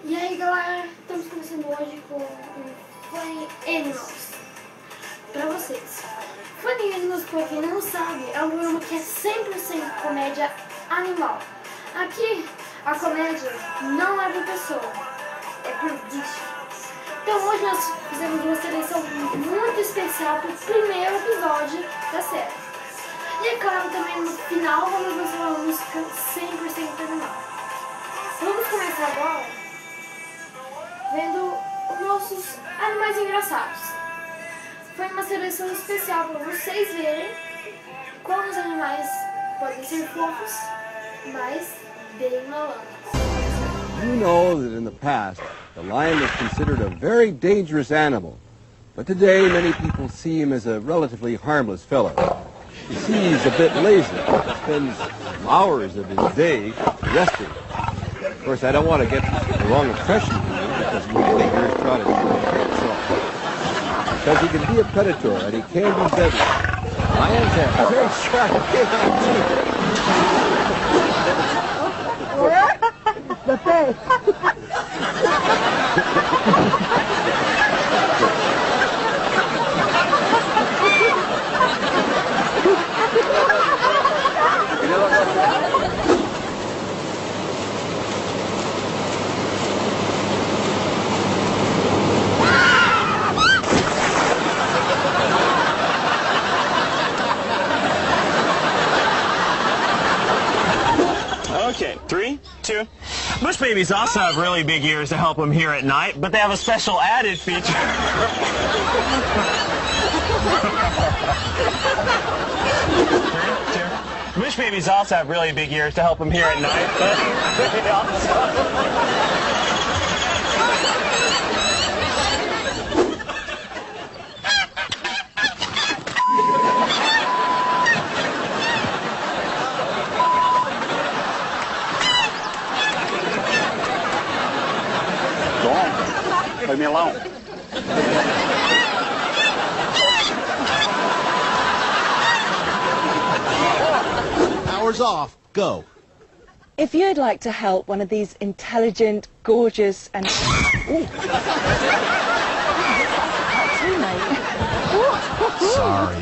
E aí galera, estamos começando hoje com um Funny Animals pra vocês. Funny Animals, pra quem não sabe, é um programa que é 100% comédia animal. Aqui a comédia não é por pessoa, é por bicho. Então hoje nós fizemos uma seleção muito especial para o primeiro episódio da série. E é claro, também no final vamos lançar uma música 100% animal. Vamos começar agora vendo os nossos animais engraçados. Foi uma seleção especial para vocês verem como os animais podem ser fofos, mas bem malandros. You know that in the past, the lion was considered a very dangerous animal. But today, many people see him as a relatively harmless fellow. You see, he's a bit lazy. He spends hours of his day resting. Of course, I don't want to get the wrong impression from you because we figures try to so. Because he can be a predator and he can be deadly. Lions have very sharp teeth. The face. Okay, 3, 2. Bush babies also have really big ears to help them hear at night, but they have a special added feature. 3, 2. Bush babies also have really big ears to help them hear at night, but they also... Leave me alone. Hours off. Go. If you'd like to help one of these intelligent, gorgeous, and... Ooh. That's me, mate. Sorry.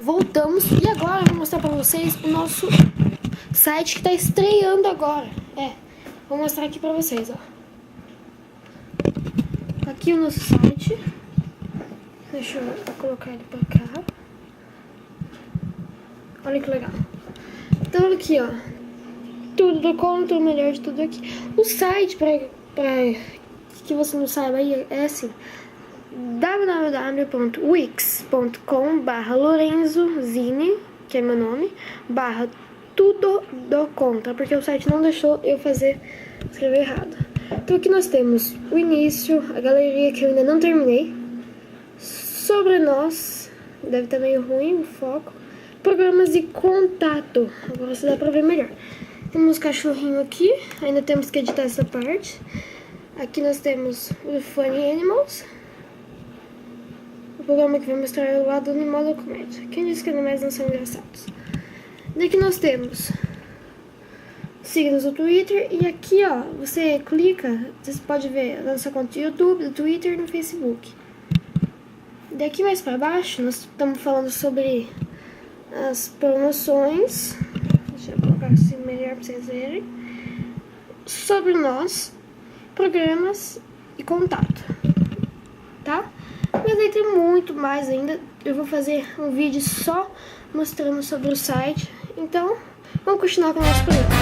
Voltamos e agora eu vou mostrar pra vocês o nosso site que tá estreando agora. Vou mostrar aqui pra vocês, ó. Aqui o nosso site. Deixa eu colocar ele pra cá. Olha que legal. Então aqui, ó. Tudo do conto, o melhor de tudo aqui. O site, pra que você não saiba aí, é assim: www.wix.com/lorenzozini, que é meu nome, /tudo do contra, porque o site não deixou eu escrever errado. Então aqui nós temos o início, a galeria que eu ainda não terminei, sobre nós, deve estar meio ruim o foco, programas e contato, agora você dá pra ver melhor. Temos cachorrinho aqui, ainda temos que editar essa parte. Aqui nós temos o Funny Animals, o programa que vai mostrar o lado animal da comédia. Quem disse que animais não são engraçados? Daqui nós temos siga-nos no Twitter. E aqui, ó, você clica, você pode ver a nossa conta do YouTube, do Twitter e no Facebook. Daqui mais pra baixo, nós estamos falando sobre as promoções. Deixa eu colocar assim melhor pra vocês verem. Sobre nós, programas e contato, tá? Mas aí tem muito mais ainda. Eu vou fazer um vídeo só mostrando sobre o site. Então, vamos continuar com o nosso programa.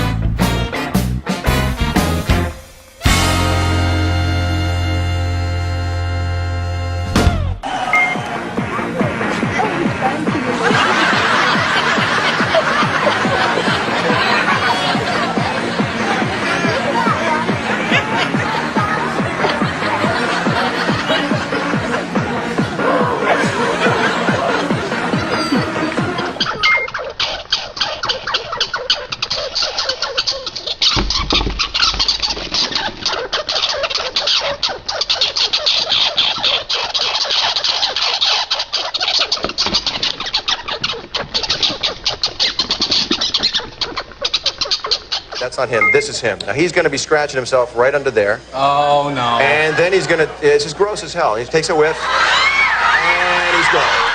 That's not him. This is him. Now he's going to be scratching himself right under there. Oh, no. And then he's going to, it's just gross as hell. He takes a whiff, and he's gone.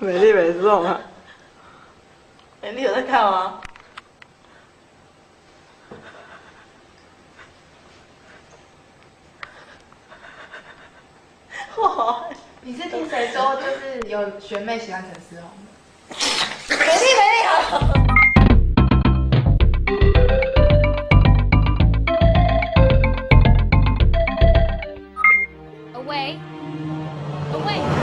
美丽美送啊！美丽有在看吗？你是听谁说就是有学妹喜欢陈思宏的？美丽美丽好。Away. Away.